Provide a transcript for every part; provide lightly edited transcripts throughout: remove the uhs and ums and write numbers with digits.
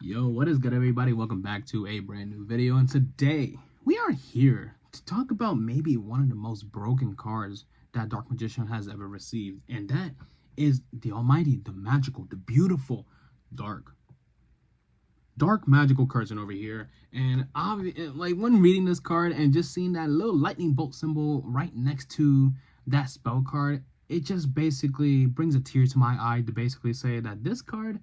Yo, what is good, everybody? Welcome back to a brand new video, and today we are here to talk about maybe one of the most broken cards that Dark Magician has ever received, and that is the almighty, the magical, the beautiful dark magical curtain over here. And like when reading this card and just seeing that little lightning bolt symbol right next to that spell card, it just basically brings a tear to my eye to basically say that this card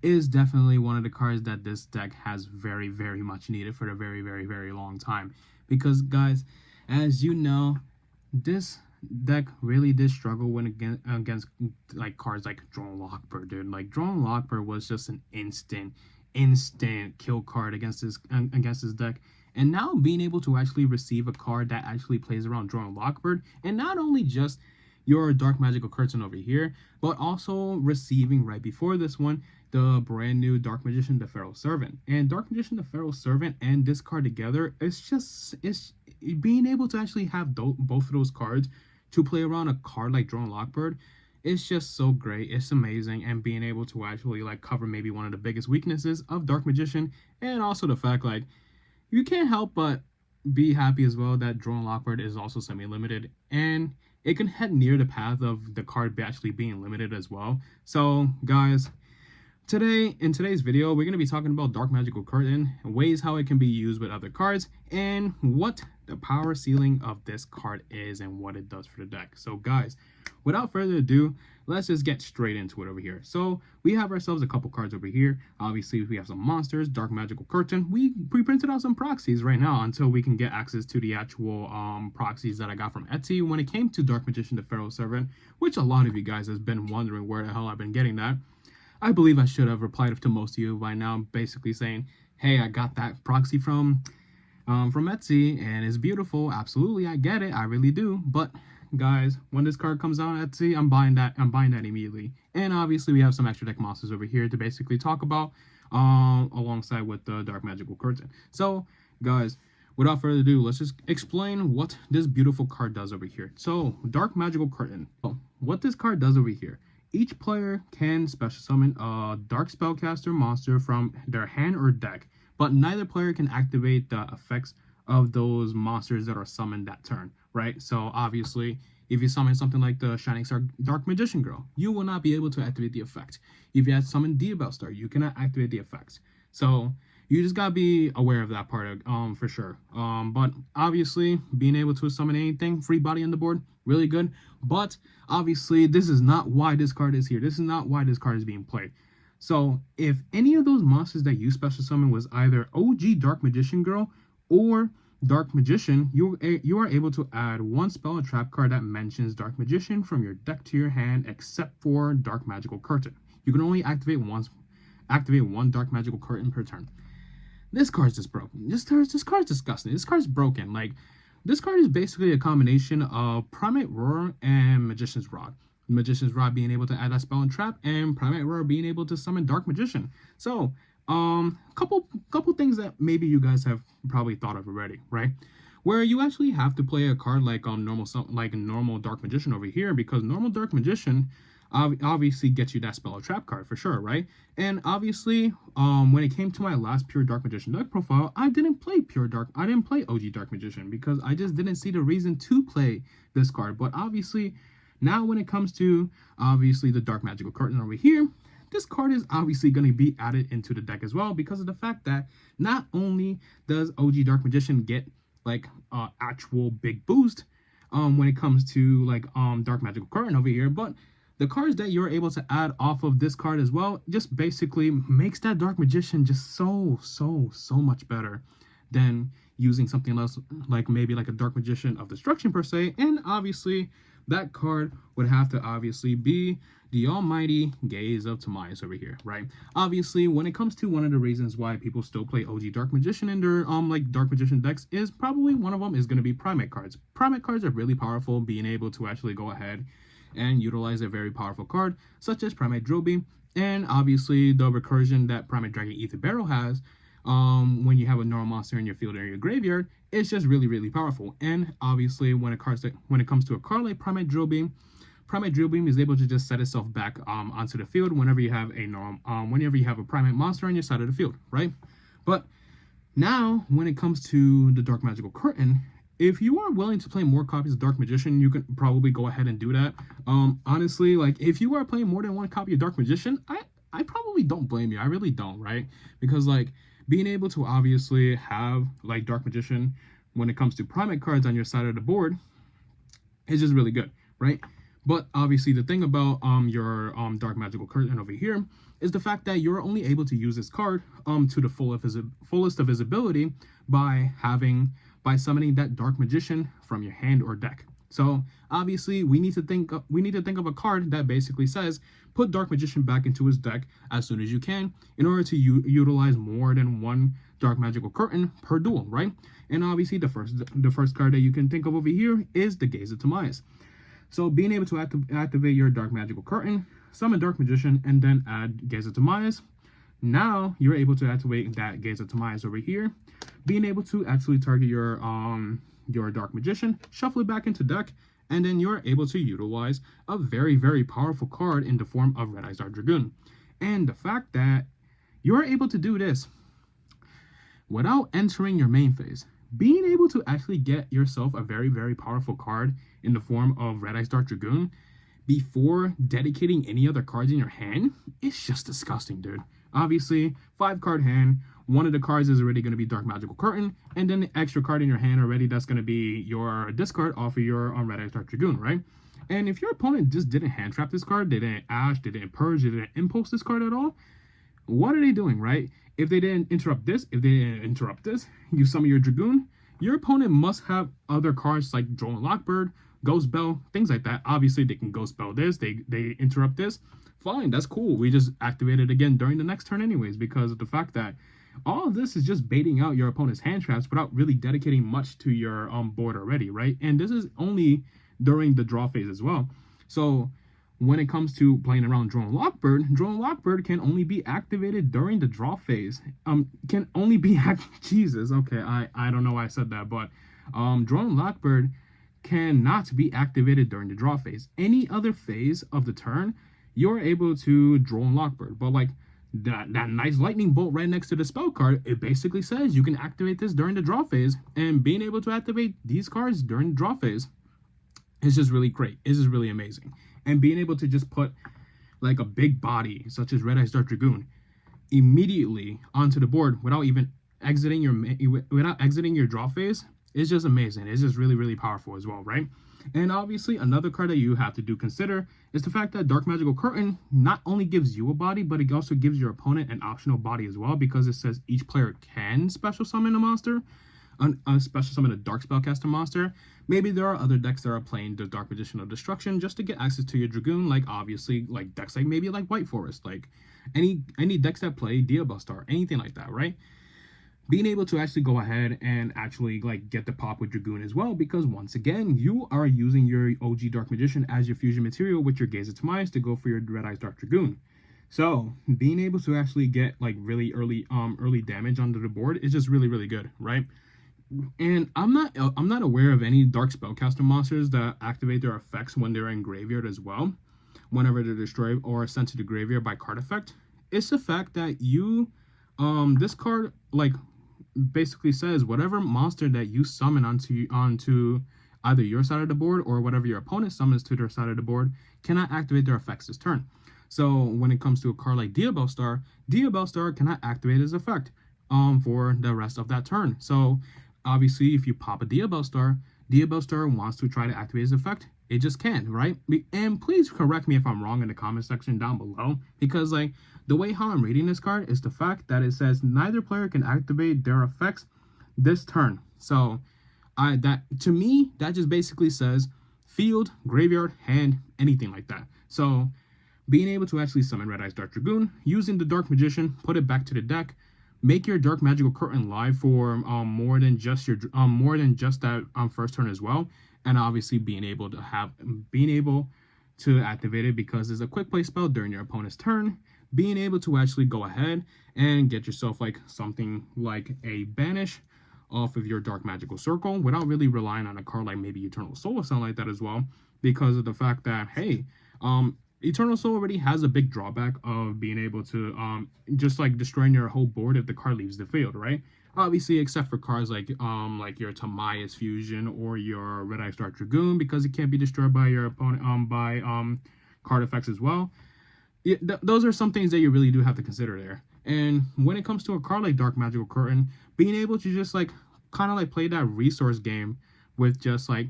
is definitely one of the cards that this deck has very much needed for a very long time. Because guys, as you know, this deck really did struggle when against like cards like Drone Lockbird, dude. Like Drone Lockbird was just an instant kill card against this deck. And now being able to actually receive a card that actually plays around Drone Lockbird, and not only just your Dark Magical Curtain over here, but also receiving right before this one the brand new Dark Magician, the Feral Servant. And Dark Magician, the Feral Servant, and this card together, it's being able to actually have both of those cards to play around a card like Drone Lockbird. It's just so great. It's amazing. And being able to actually like cover maybe one of the biggest weaknesses of Dark Magician, and also the fact like you can't help but be happy as well that Drone Lockbird is also semi-limited, and it can head near the path of the card actually being limited as well. So guys, in today's video, we're going to be talking about Dark Magical Curtain, ways how it can be used with other cards, and what the power ceiling of this card is and what it does for the deck. So guys, without further ado, let's just get straight into it over here. So we have ourselves a couple cards over here. Obviously, we have some monsters, Dark Magical Curtain. We pre-printed out some proxies right now until we can get access to the actual proxies that I got from Etsy when it came to Dark Magician, the Feral Servant, which a lot of you guys has been wondering where the hell I've been getting that. I believe I should have replied to most of you by now, basically saying, hey, I got that proxy from Etsy, and it's beautiful. Absolutely, I get it. I really do. But guys, when this card comes out on Etsy, I'm buying that immediately. And obviously, we have some extra deck monsters over here to basically talk about alongside with the Dark Magical Curtain. So, guys, without further ado, let's just explain what this beautiful card does over here. So, Dark Magical Curtain. What this card does over here. Each player can special summon a Dark Spellcaster monster from their hand or deck, but neither player can activate the effects of those monsters that are summoned that turn, right? So obviously, if you summon something like the Shining Star Dark Magician Girl, you will not be able to activate the effect. If you had summoned Diabell Star, you cannot activate the effects. So you just gotta be aware of that part, for sure. But obviously, being able to summon anything, free body on the board, really good. But obviously, this is not why this card is here. This is not why this card is being played. So if any of those monsters that you special summon was either OG Dark Magician Girl or Dark Magician, you are able to add one spell and trap card that mentions Dark Magician from your deck to your hand, except for Dark Magical Curtain. You can only activate one Dark Magical Curtain per turn. This card's just broken. This card's disgusting. This card's broken. Like, this card is basically a combination of Primate Roar and Magician's Rod. Magician's Rod being able to add that spell and trap, and Primate Roar being able to summon Dark Magician. So, couple things that maybe you guys have probably thought of already, right? Where you actually have to play a card like normal Dark Magician over here, because normal Dark Magician obviously gets you that spell or trap card for sure, right? And obviously, when it came to my last pure Dark Magician deck profile, I didn't play OG Dark Magician because I just didn't see the reason to play this card. But obviously, now when it comes to obviously the Dark Magical Curtain over here, this card is obviously going to be added into the deck as well, because of the fact that not only does OG Dark Magician get like actual big boost when it comes to like Dark Magical Curtain over here, but the cards that you're able to add off of this card as well just basically makes that Dark Magician just so much better than using something else like maybe like a Dark Magician of Destruction per se. And obviously that card would have to obviously be the almighty Gaze of Timaeus over here, right? Obviously, when it comes to one of the reasons why people still play OG Dark Magician in their like Dark Magician decks, is probably one of them is going to be Primate cards. Primate cards are really powerful, being able to actually go ahead and utilize a very powerful card such as Primate Drillbeam, and obviously the recursion that Primate Dragon Ether Barrel has when you have a normal monster in your field or your graveyard. It's just really powerful. And obviously when it comes to a card like Primate Drillbeam, Primate Drill Beam is able to just set itself back onto the field whenever you have a Primate monster on your side of the field, right? But now, when it comes to the Dark Magical Curtain, if you are willing to play more copies of Dark Magician, you can probably go ahead and do that. Honestly, like, if you are playing more than one copy of Dark Magician, I probably don't blame you. I really don't, right? Because, like, being able to obviously have, like, Dark Magician when it comes to Primate cards on your side of the board is just really good, right? But obviously the thing about your Dark Magical Curtain over here is the fact that you're only able to use this card to the fullest of his ability by summoning that Dark Magician from your hand or deck. So obviously we need to think of a card that basically says put Dark Magician back into his deck as soon as you can in order to utilize more than one Dark Magical Curtain per duel, right? And obviously the first card that you can think of over here is the Gaze of Timaeus. So being able to activate your Dark Magical Curtain, summon Dark Magician, and then add Gaze of Timaeus. Now you're able to activate that Gaze of Timaeus over here, being able to actually target your Dark Magician, shuffle it back into deck, and then you're able to utilize a very, very powerful card in the form of Red Eyes Dark Dragoon. And the fact that you're able to do this without entering your main phase, being able to actually get yourself a very, very powerful card in the form of Red Eyes Dark Dragoon before dedicating any other cards in your hand, it's just disgusting, dude. Obviously, 5-card hand, one of the cards is already going to be Dark Magical Curtain, and then the extra card in your hand already, that's going to be your discard off of your Red Eyes Dark Dragoon, right? And if your opponent just didn't hand trap this card, they didn't Ash, they didn't Purge, they didn't Impulse this card at all, what are they doing, right? If they didn't interrupt this, you summon your Dragoon, your opponent must have other cards like Duel and Lockbird, Ghost Bell, things like that. Obviously, they can Ghost Bell this, they interrupt this. Fine, that's cool. We just activate it again during the next turn anyways, because of the fact that all of this is just baiting out your opponent's hand traps without really dedicating much to your board already, right? And this is only during the draw phase as well. So when it comes to playing around Duel and Lockbird can only be activated during the draw phase. Can only be Jesus, okay, I don't know why I said that, but Duel and Lockbird cannot be activated during the draw phase. Any other phase of the turn, you're able to Duel and Lockbird. But like that nice lightning bolt right next to the spell card, it basically says you can activate this during the draw phase, and being able to activate these cards during the draw phase is just really great. It's just really amazing. And being able to just put like a big body such as Red Eyes Dark Dragoon immediately onto the board without even exiting your draw phase is just amazing. It's just really, really powerful as well, right? And obviously another card that you have to consider is the fact that Dark Magical Curtain not only gives you a body, but it also gives your opponent an optional body as well, because it says each player can special summon a monster, special summon a Dark Spellcaster monster. Maybe there are other decks that are playing the Dark Magician of Destruction just to get access to your Dragoon, like obviously like decks like maybe like White Forest, like any decks that play Diabellstar, anything like that, right? Being able to actually go ahead and actually like get the pop with Dragoon as well, because once again, you are using your OG Dark Magician as your fusion material with your Gaze of Timaeus to go for your Red Eyes Dark Dragoon. So being able to actually get like really early damage onto the board is just really, really good, right? And I'm not aware of any Dark Spellcaster monsters that activate their effects when they're in graveyard as well, whenever they're destroyed or sent to the graveyard by card effect. It's the fact that you this card like basically says whatever monster that you summon onto either your side of the board or whatever your opponent summons to their side of the board cannot activate their effects this turn. So when it comes to a card like Diabellstar cannot activate his effect for the rest of that turn. So obviously if you pop a Diabellstar wants to try to activate his effect, it just can't, right? And please correct me if I'm wrong in the comment section down below, because like the way how I'm reading this card is the fact that it says neither player can activate their effects this turn. So to me that just basically says field, graveyard, hand, anything like that. So being able to actually summon Red Eyes Dark Dragoon using the Dark Magician, put it back to the deck, make your Dark Magical Curtain live for more than just that first turn as well, and obviously being able to activate it because it's a quick play spell during your opponent's turn, being able to actually go ahead and get yourself like something like a banish off of your Dark Magical Circle without really relying on a card like maybe Eternal Soul or something like that as well. because of the fact that, hey, Eternal Soul already has a big drawback of being able to just like destroying your whole board if the card leaves the field, right? Obviously, except for cards like your Tamaya's Fusion or your Red Eye Star Dragoon, because it can't be destroyed by your opponent by card effects as well. Those are some things that you really do have to consider there. And when it comes to a card like Dark Magical Curtain, being able to just like kind of like play that resource game with just like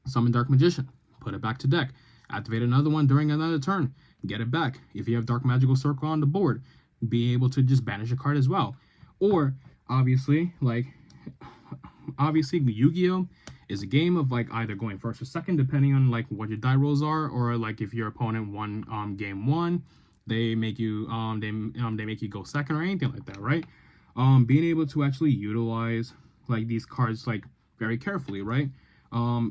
summon Dark Magician, put it back to deck, activate another one during another turn, get it back. If you have Dark Magical Circle on the board, be able to just banish a card as well. Or obviously, Yu-Gi-Oh is a game of like either going first or second, depending on like what your die rolls are, or like if your opponent won game one, they make you they make you go second or anything like that, right? Being able to actually utilize like these cards like very carefully, right?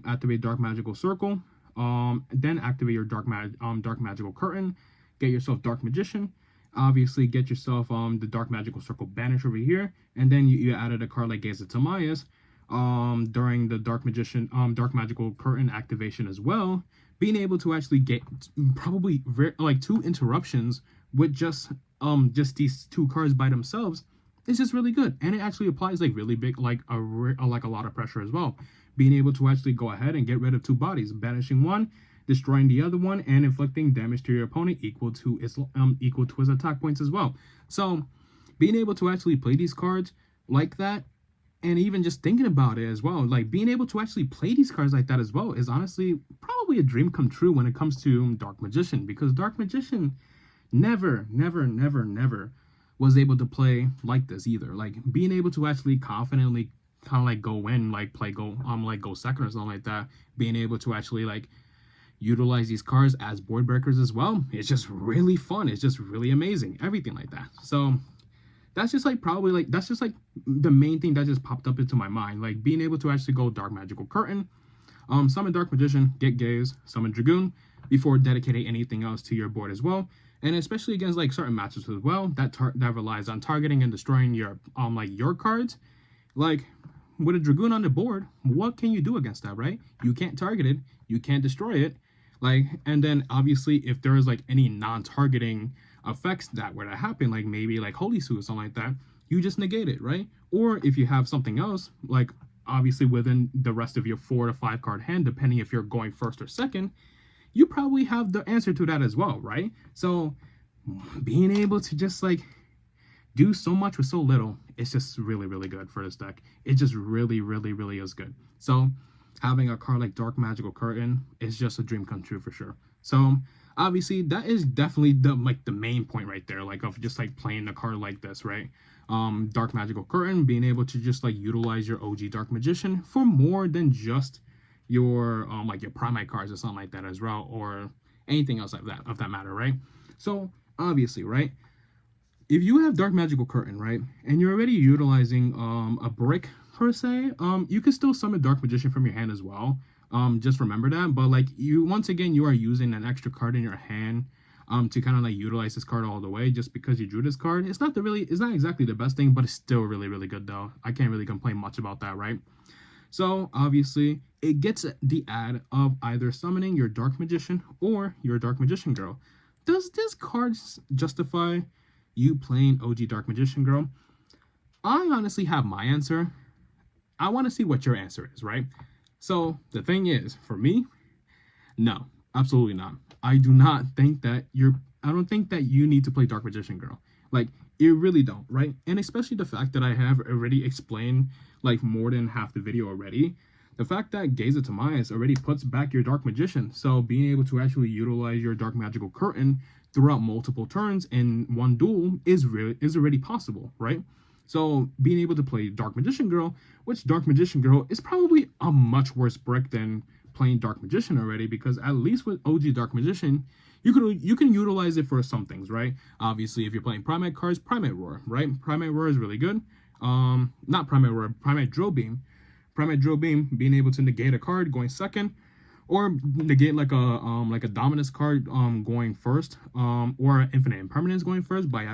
Activate Dark Magical Circle, then activate your Dark Magical Curtain, get yourself Dark Magician, obviously get yourself the Dark Magical Circle banish over here, and then you added a card like Gaze of Tamaya's during the Dark Magical Curtain activation as well, being able to actually get probably like 2 interruptions with just these 2 cards by themselves is just really good, and it actually applies like really big like a lot of pressure as well. Being able to actually go ahead and get rid of 2 bodies, banishing one, destroying the other one, and inflicting damage to your opponent equal to his attack points as well. So being able to actually play these cards like that, and even just thinking about it as well, like being able to actually play these cards like that as well is honestly probably a dream come true when it comes to Dark Magician, because Dark Magician never was able to play like this either. Like being able to actually confidently kind of like go in, like go second or something like that, being able to actually like utilize these cards as board breakers as well, it's just really fun. It's just really amazing, everything like that. So that's just like the main thing that just popped up into my mind, like being able to actually go Dark Magical Curtain, summon Dark Magician, get Gaze, summon Dragoon before dedicating anything else to your board as well. And especially against like certain matchups as well that relies on targeting and destroying your your cards. Like with a Dragoon on the board, what can you do against that, right? You can't target it, you can't destroy it. Like, and then obviously if there is like any non-targeting effects that were to happen, like maybe like Holy Suit or something like that, you just negate it, right? Or if you have something else, like obviously within the rest of your 4 to 5 card hand, depending if you're going first or second, you probably have the answer to that as well, right? So being able to just like do so much with so little, it's just really good for this deck. It just really is good. So having a card like Dark Magical Curtain is just a dream come true for sure. So obviously that is definitely the main point right there, like of just like playing a card like this, right? Dark Magical Curtain, being able to just like utilize your OG Dark Magician for more than just your your Primate cards or something like that as well, or anything else like that of that matter, right? So obviously, right, if you have Dark Magical Curtain, right, and you're already utilizing a brick per se, you can still summon Dark Magician from your hand as well. Just remember that. But like once again, you are using an extra card in your hand to kind of like utilize this card all the way just because you drew this card. It's not exactly the best thing, but it's still really good though. I can't really complain much about that, right? So obviously it gets the add of either summoning your Dark Magician or your Dark Magician Girl. Does this card justify you playing OG Dark Magician Girl? I honestly have my answer. I want to see what your answer is, right? So the thing is, for me, no, absolutely not. I don't think that you need to play Dark Magician Girl. Like, you really don't, right? And especially the fact that I have already explained like more than half the video already. The fact that Gaze of Tamaya's already puts back your Dark Magician, so being able to actually utilize your Dark Magical Curtain throughout multiple turns in one duel is already possible, right? So being able to play Dark Magician Girl, which Dark Magician Girl is probably a much worse brick than playing Dark Magician already, because at least with OG Dark Magician, you can utilize it for some things, right? Obviously, if you're playing Primate cards, Primate Roar, right? Primate Roar is really good. Not Primate Roar, Primate Drill Beam. Primate Drill Beam, being able to negate a card going second, or negate like a Dominus card going first, or Infinite Impermanence going first by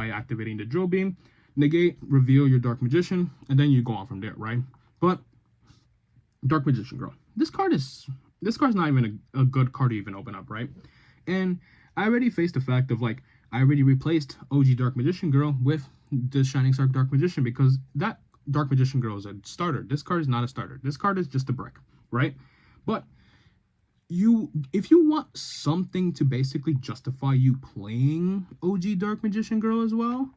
activating the Drill Beam. Negate, reveal your Dark Magician, and then you go on from there, right? But Dark Magician Girl, this card is this card's not even a good card to even open up, right? And I already faced the fact of like I already replaced OG Dark Magician Girl with the Shining Star Dark Magician because that Dark Magician Girl is a starter. This card is not a starter. This card is just a brick, right? But if you want something to basically justify you playing OG Dark Magician Girl as well,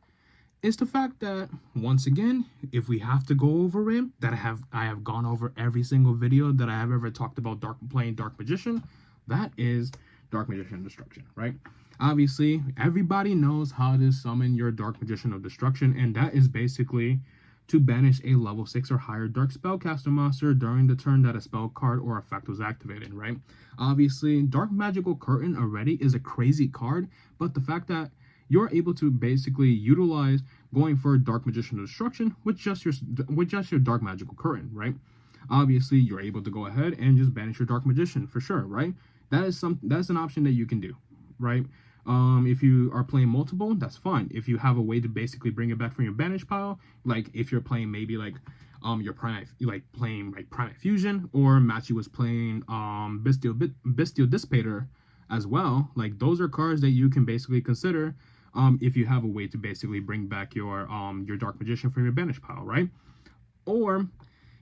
it's the fact that once again, if we have to go over it, that I have gone over every single video that I have ever talked about playing Dark Magician, that is Dark Magician Destruction, right? Obviously, everybody knows how to summon your Dark Magician of Destruction, and that is basically to banish a level 6 or higher Dark Spellcaster monster during the turn that a spell card or effect was activated, right? Obviously, Dark Magical Curtain already is a crazy card, but the fact that you're able to basically utilize going for Dark Magician of Destruction with just your Dark Magical Curtain, right? Obviously, you're able to go ahead and just banish your Dark Magician for sure, right? That's an option that you can do, right? If you are playing multiple, that's fine. If you have a way to basically bring it back from your banish pile, like if you're playing maybe like your Primate, like playing like Primate Fusion, or Machi was playing Bestial Dissipator as well, like those are cards that you can basically consider if you have a way to basically bring back your Dark Magician from your banish pile, right? Or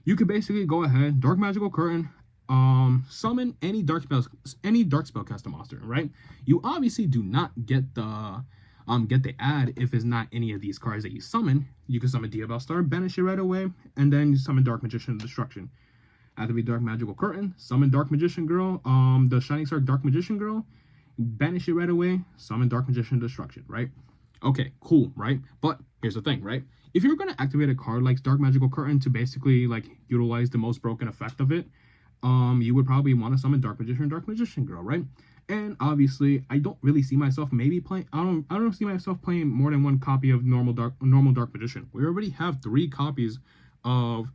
you could basically go ahead, Dark Magical Curtain, summon any dark spellcaster monster, right? You obviously do not get the ad if it's not any of these cards that you summon. You can summon Duel Star, banish it right away, and then you summon Dark Magician of Destruction. Activate Dark Magical Curtain, summon Dark Magician Girl, the Shining Star Dark Magician Girl, banish it right away, summon Dark Magician of Destruction, right? Okay, cool, right? But here's the thing, right? If you're gonna activate a card like Dark Magical Curtain to basically like utilize the most broken effect of it, you would probably want to summon Dark Magician and Dark Magician Girl, right? And obviously, I don't really see myself maybe playing. I don't see myself playing more than one copy of normal Dark Magician. We already have 3 copies of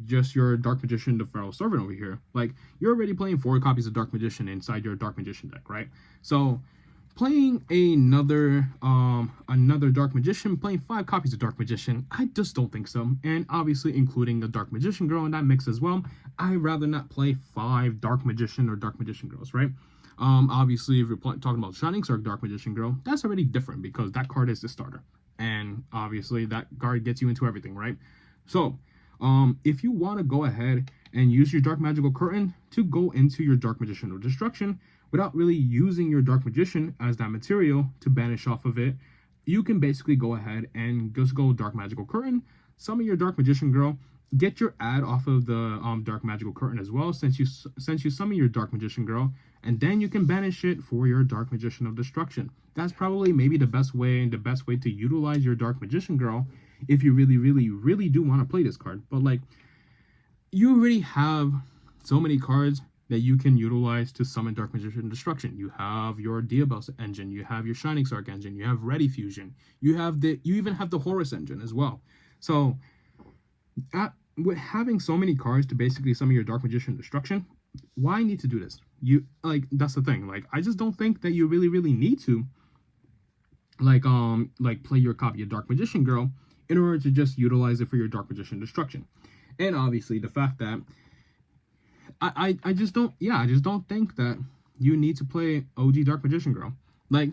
just your Dark Magician, the Feral Servant over here. Like you're already playing 4 copies of Dark Magician inside your Dark Magician deck, right? So playing another Dark Magician, playing 5 copies of Dark Magician, I just don't think so. And obviously including the Dark Magician Girl in that mix as well, I'd rather not play 5 Dark Magician or Dark Magician Girls, right? Obviously if you're talking about Shining Star Dark Magician Girl, that's already different because that card is the starter. And obviously that card gets you into everything, right? So if you want to go ahead and use your Dark Magical Curtain to go into your Dark Magician of Destruction, without really using your Dark Magician as that material to banish off of it, you can basically go ahead and just go Dark Magical Curtain, summon your Dark Magician Girl, get your ad off of the Dark Magical Curtain as well, since you summon your Dark Magician Girl, and then you can banish it for your Dark Magician of Destruction. That's probably maybe the best way to utilize your Dark Magician Girl if you really, really, really do want to play this card. But like, you already have so many cards that you can utilize to summon Dark Magician Destruction. You have your Duel engine, you have your Shining Star engine, you have Ready Fusion, you even have the Horus engine as well. So with having so many cards to basically summon your Dark Magician Destruction, why need to do this? That's the thing. Like, I just don't think that you really, really need to play your copy of Dark Magician Girl in order to just utilize it for your Dark Magician Destruction. And obviously the fact that I just don't think that you need to play OG Dark Magician Girl. Like,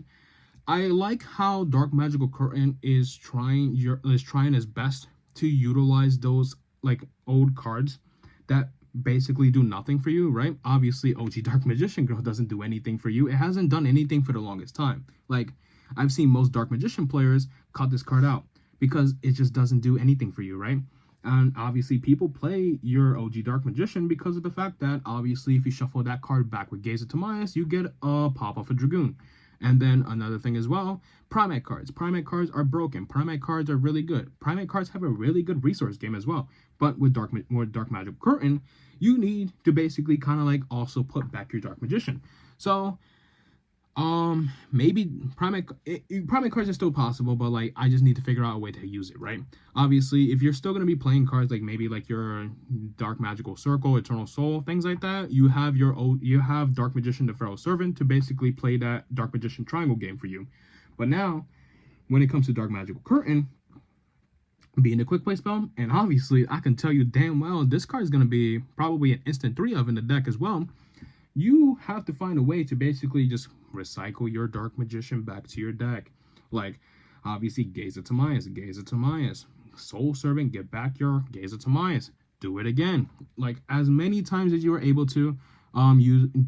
I like how Dark Magical Curtain is trying his best to utilize those like old cards that basically do nothing for you, right? Obviously OG Dark Magician Girl doesn't do anything for you. It hasn't done anything for the longest time. Like, I've seen most Dark Magician players cut this card out because it just doesn't do anything for you, right? And obviously people play your OG Dark Magician because of the fact that obviously if you shuffle that card back with Gaze of Timaeus, you get a pop off a Dragoon. And then another thing as well, Primate cards. Primate cards are broken. Primate cards are really good. Primate cards have a really good resource game as well. But with Dark Magic Curtain, you need to basically kind of like also put back your Dark Magician. So maybe Primate cards are still possible, but like I just need to figure out a way to use it, right? Obviously, if you're still going to be playing cards like maybe like your Dark Magical Circle, Eternal Soul, things like that, you have Dark Magician the Feral Servant to basically play that Dark Magician Triangle game for you. But now, when it comes to Dark Magical Curtain, being a quick play spell, and obviously I can tell you damn well this card is going to be probably an instant 3 of in the deck as well. you have to find a way to basically just recycle your Dark Magician back to your deck. Like, obviously, Gaze of Timaeus, Gaze of Timaeus. Soul Servant, get back your Gaze of Timaeus. Do it again. Like, as many times as you are able to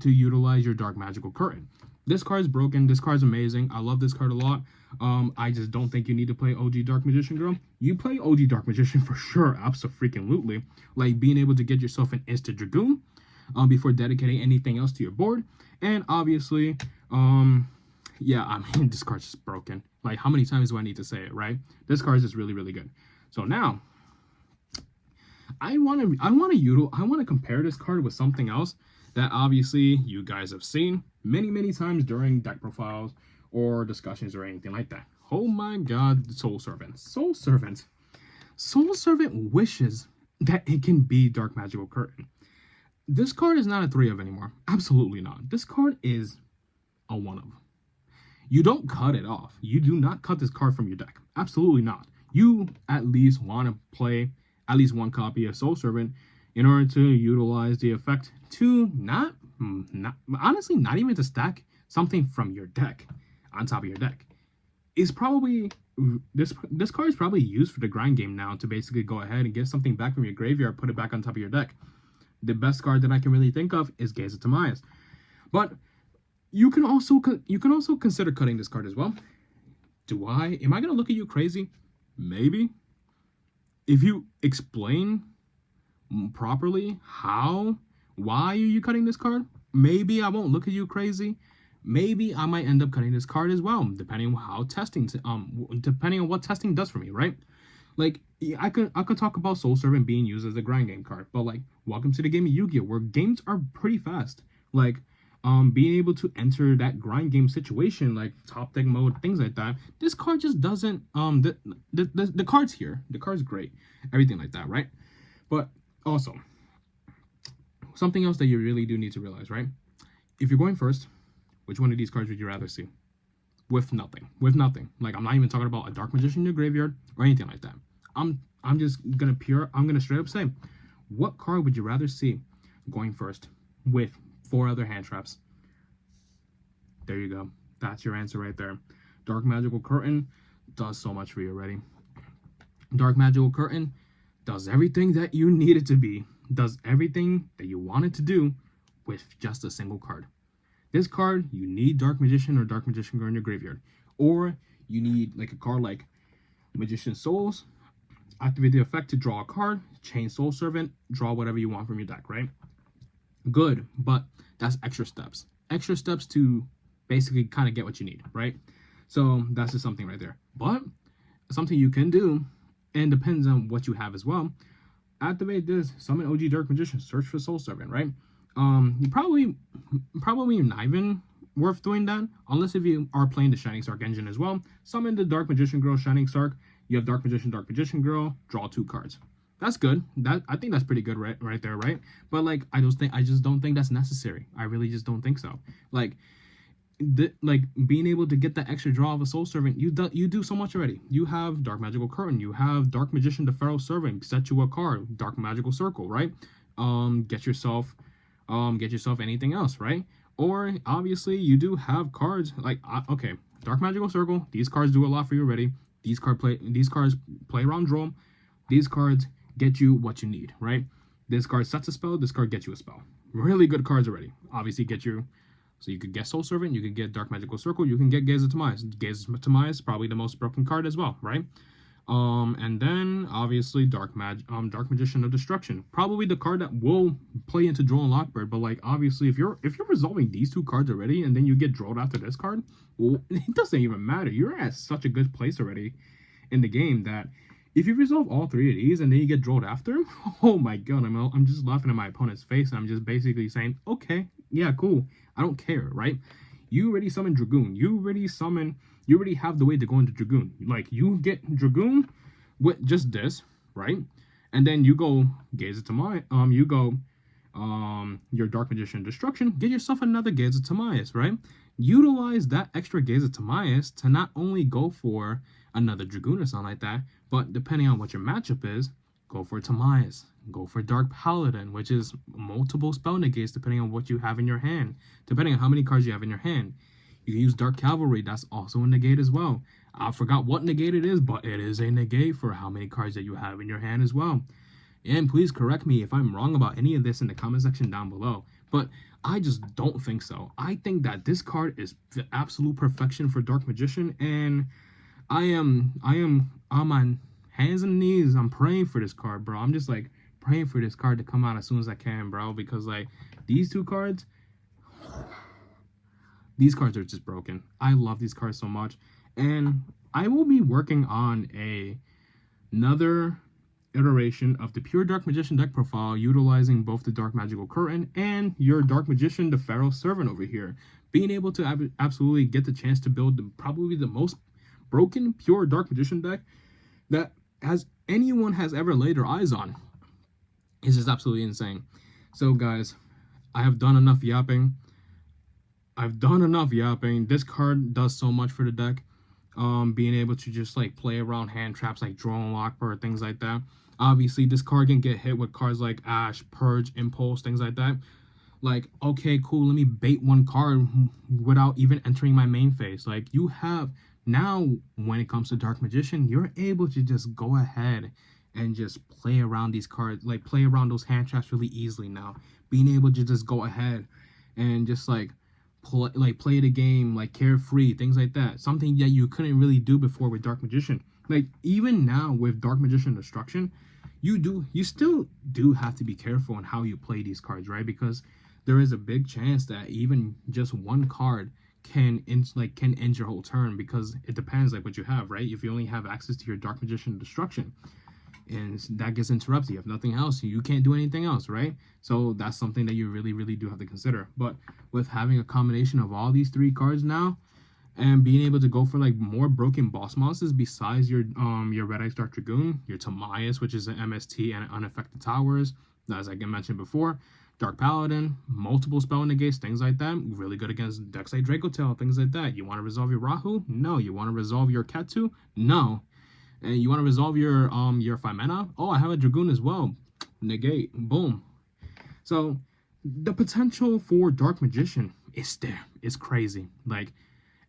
utilize your Dark Magical Curtain. This card is broken. This card's amazing. I love this card a lot. I just don't think you need to play OG Dark Magician, girl. You play OG Dark Magician for sure, absolutely. Like being able to get yourself an instant Dragoon before dedicating anything else to your board. And obviously, yeah, I mean, this card's just broken. Like, how many times do I need to say it, right? This card is just really, really good. So now, I want to compare this card with something else that obviously you guys have seen many times during deck profiles or discussions or anything like that. Oh my god, Soul Servant. Soul Servant wishes that it can be Dark Magical Curtain. This card is not a 3 of anymore. Absolutely not. This card is a 1 of. You don't cut it off. You do not cut this card from your deck. Absolutely not. You at least want to play at least one copy of Soul Servant in order to utilize the effect to not even to stack something from your deck on top of your deck. Is probably this card is probably used for the grind game now to basically go ahead and get something back from your graveyard, put it back on top of your deck. The best card that I can really think of is Gaze of Timaeus. But you can also consider cutting this card as well. Am I gonna look at you crazy? Maybe. If you explain properly why are you cutting this card, maybe I won't look at you crazy. Maybe I might end up cutting this card as well, depending on what testing does for me, right? Like, I could talk about Soul Servant being used as a grind game card, but like, welcome to the game of Yu-Gi-Oh, where games are pretty fast. Like, being able to enter that grind game situation, like top deck mode, things like that. This card just doesn't. The card's here. The card's great. Everything like that, right? But also, something else that you really do need to realize, right? If you're going first, which one of these cards would you rather see? With nothing. Like, I'm not even talking about a Dark Magician in your graveyard or anything like that. I'm gonna straight up say, what card would you rather see going first with 4 other hand traps? There you go. That's your answer right there. Dark Magical Curtain does so much for you already. Dark Magical Curtain does everything that you need it to be. Does everything that you want it to do with just a single card. This card, you need Dark Magician or Dark Magician Girl in your graveyard. Or you need like a card like Magician Souls. Activate the effect to draw a card. Chain Soul Servant. Draw whatever you want from your deck, right? Good, but that's extra steps. Extra steps to basically kind of get what you need, right? So that's just something right there. But something you can do, and depends on what you have as well. Activate this. Summon OG Dark Magician. Search for Soul Servant, right? You probably not even worth doing that unless if you are playing the Shining Sark engine as well. Summon the Dark Magician Girl, Shining Sark. You have Dark Magician Girl. Draw 2 cards. That's good. I think that's pretty good right there, right? But like, I just don't think that's necessary. I really just don't think so. Like, being able to get that extra draw of a Soul Servant, you do so much already. You have Dark Magical Curtain. You have Dark Magician, the Pharaoh Servant. Set you a card. Dark Magical Circle, right? Get yourself anything else, right? Or obviously you do have cards like okay, Dark Magical Circle. These cards do a lot for you already. These cards play around draw. These cards get you what you need, right? This card sets a spell. This card gets you a spell. Really good cards already. Obviously get you. So you could get Soul Servant. You could get Dark Magical Circle. You can get Gaze of Timaeus. Gaze of Timaeus probably the most broken card as well, right? And then obviously Dark Magician of Destruction, probably the card that will play into Duel and Lockbird. But like, obviously, if you're resolving these 2 cards already, and then you get drawn after this card, well, it doesn't even matter. You're at such a good place already in the game that if you resolve all 3 of these and then you get drawn after, oh my god, I'm just laughing at my opponent's face, and I'm just basically saying, okay, yeah, cool, I don't care, right? You already summoned Dragoon. You already have the way to go into Dragoon. Like, you get Dragoon with just this, right? And then you go Gaze of Timaeus, your Dark Magician Destruction, get yourself another Gaze of Timaeus, right? Utilize that extra Gaze of Timaeus to not only go for another Dragoon or something like that, but depending on what your matchup is, go for Timaeus. go for Dark Paladin, which is multiple spell negates depending on what you have in your hand, depending on how many cards you have in your hand. You can use Dark Cavalry, that's also a negate as well. I forgot what negate it is, but it is a negate for how many cards that you have in your hand as well. And please correct me if I'm wrong about any of this in the comment section down below. But I just don't think so. I think that this card is the absolute perfection for Dark Magician, and I am on my hands and knees. I'm praying for this card, bro. I'm just like praying for this card to come out as soon as I can, bro. Because like these two cards, these cards are just broken. I love these cards so much, and I will be working on another iteration of the pure Dark Magician deck profile, utilizing both the Dark Magical Curtain and your Dark Magician, the Pharaoh Servant over here, being able to absolutely get the chance to build probably the most broken pure Dark Magician deck that anyone has ever laid their eyes on. It's just absolutely insane. So guys, I have done enough yapping. This card does so much for the deck. Being able to just like play around hand traps like Drone Lock or things like that. Obviously, this card can get hit with cards like Ash, Purge, Impulse, things like that. Like, okay, cool, let me bait one card without even entering my main phase. Like, you have now, when it comes to Dark Magician, you're able to just go ahead and just play around these cards, like play around those hand traps really easily now. Being able to just go ahead and just like play the game like carefree, things like that. Something that you couldn't really do before with Dark Magician. Like even now with Dark Magician Destruction, you still do have to be careful on how you play these cards, right? Because there is a big chance that even just one card can end your whole turn, because it depends like what you have, right? If you only have access to your Dark Magician Destruction and that gets interrupted, you have nothing else, you can't do anything else, right? So that's something that you really do have to consider. But with having a combination of all these three cards now, and being able to go for like more broken boss monsters besides your Red X Dark Dragoon, your Timaeus, which is an MST and Unaffected Towers, as I mentioned before, Dark Paladin, multiple spell negates, things like that, really good against decks like Dracotail, things like that. You want to resolve your Rahu? No. You want to resolve your Ketu? No. And you want to resolve your Phimena? Oh, I have a Dragoon as well. Negate. Boom. So the potential for Dark Magician is there. It's crazy. Like,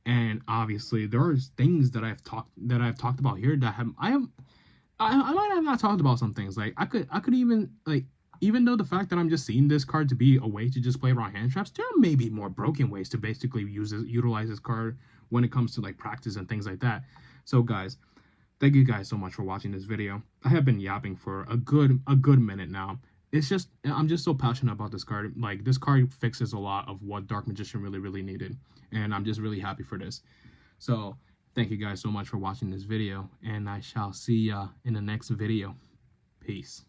and obviously there are things that I've talked about here that I might have not talked about some things. Like I could even like, even though the fact that I'm just seeing this card to be a way to just play around hand traps, there may be more broken ways to basically utilize this card when it comes to like practice and things like that. So guys, thank you guys so much for watching this video. I have been yapping for a good minute now. It's just, I'm just so passionate about this card. Like, this card fixes a lot of what Dark Magician really needed, and I'm just really happy for this. So thank you guys so much for watching this video, and I shall see ya in the next video. Peace.